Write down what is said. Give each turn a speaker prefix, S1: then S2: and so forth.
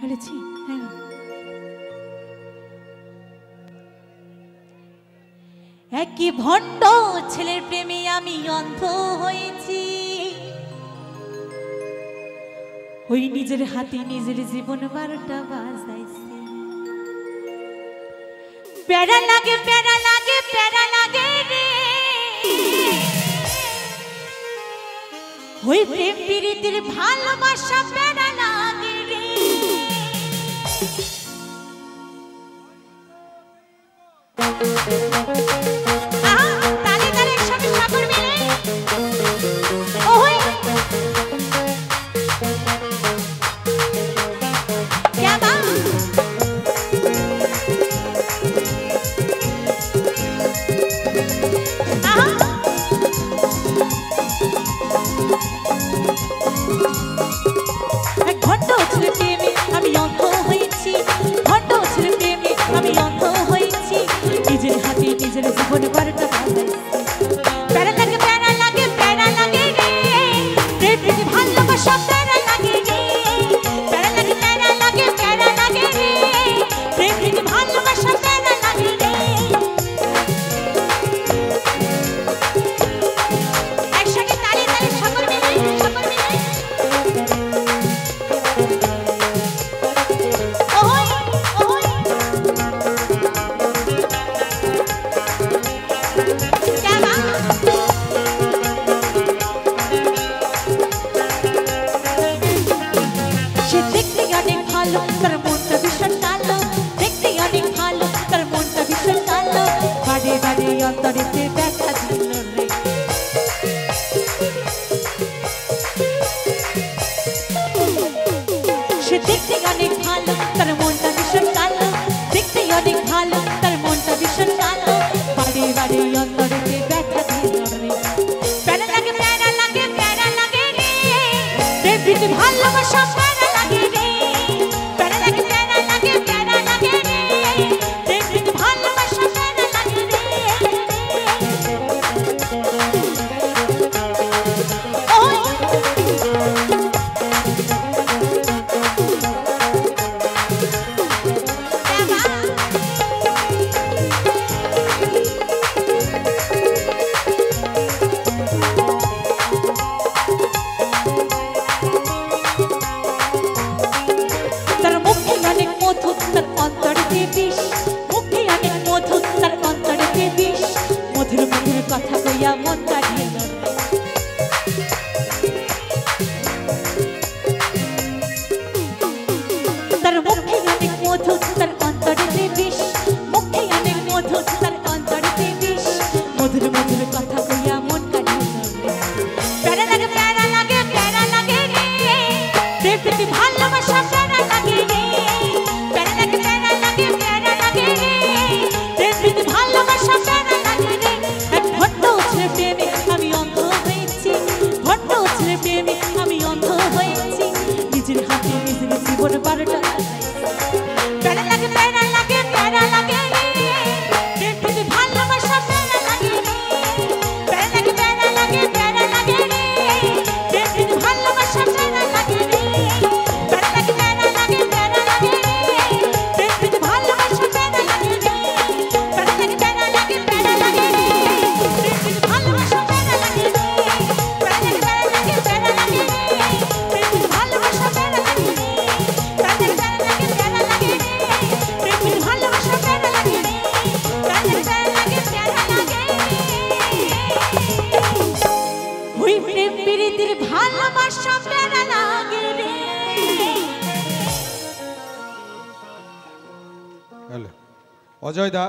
S1: বলেছি হ্যাঁ। একই ভণ্ড ছেলের প্রেমে আমি অন্ধ হয়েছি, ওই নিজের হাতে নিজের জীবন 12টা বাজাইছি। প্যারা লাগে প্যারা লাগে প্যারা লাগে রে, ওই প্রেম প্রীতির ভালোবাসা প্যারা লাগে রে। তালে তালে একসাথে সাগর মিলে ওই কেমন নিজের হাতে নিজের জীবন 12টা বাজাইছি। প্যারা লাগে প্যারা লাগে প্যারা লাগে রে, প্রেম প্রীতি ভালোবাসা প্যারা লাগে রে। প্যারা লাগে প্যারা লাগে প্যারা লাগে রে, প্রেম প্রীতি ভালোবাসা প্যারা লাগে রে। একসাথে তালে তালে সকল মিলে সকল মিলে ওই ওই তার মনটা ভীষণ কালো, দেখতে অনেক ভালো, তার মনটা ভীষণ কালো, বাড়ি বাড়ি অন্তরেতে দেখা দিল রে। সে দেখতে অনেক ভালো, তার মনটা ভীষণ কালো, দেখতে অনেক ভালো, তার মনটা ভীষণ কালো, বাড়ি বাড়ি অন্তরেতে দেখা দিল রে। প্যারা লাগে প্যারা লাগে প্যারা লাগে রে, প্রেম প্রীতি ভালোবাসা প্যারা লাগে রে। মধুর মধুর কথা কইয়া মন কাটিল, তার মুখে অনেক মধু, তার অন্তরেতে বিষ, মুখে অনেক মধু, তার অন্তরেতে বিষ, মধুর মধুর কথা কইয়া মন কাটিল। প্যারা লাগে প্যারা লাগে প্যারা লাগে রে, প্রেম প্রীতি ভালোবাসা প্যারা লাগে রে। প্যারা লাগে প্যারা লাগে প্যারা লাগে রে, প্রেম প্রীতি ভালোবাসা প্যারা লাগে রে। এক ভণ্ড ছেলের প্রেমে আমি অন্ধ হয়েছি, ভণ্ড ছেলের প্রেমে আমি অন্ধ হয়েছি, নিজের হাতে নিজের জীবন 12টা বাজাইছি। প্যারা লাগে প্যারা লাগে প্যারা লাগে রে, প্রেম প্রীতি ভালোবাসা প্যারা লাগে রে। প্যারা লাগে প্যারা লাগে প্যারা লাগে রে, প্রেম প্রীতি ভালোবাসা প্যারা লাগে রে। প্যারা লাগে প্যারা লাগে প্যারা লাগে রে, প্রেম প্রীতি ভালোবাসা প্যারা লাগে রে। প্যারা লাগে প্যারা লাগে প্যারা লাগে রে, প্রেম প্রীতি ভালোবাসা প্যারা লাগে রে। প্যারা লাগে প্যারা লাগে প্যারা লাগে রে, প্রেম প্রীতি ভালোবাসা প্যারা লাগে রে। প্যারা লাগে প্যারা লাগে প্যারা লাগে রে, প্রেম প্রীতি ভালোবাসা প্যারা লাগে রে। প্যারা লাগে প্যারা লাগে প্যারা লাগে রে, ওই প্রেম প্রীতির ভালোবাসা প্যারা লাগে রে।
S2: অজয় দা।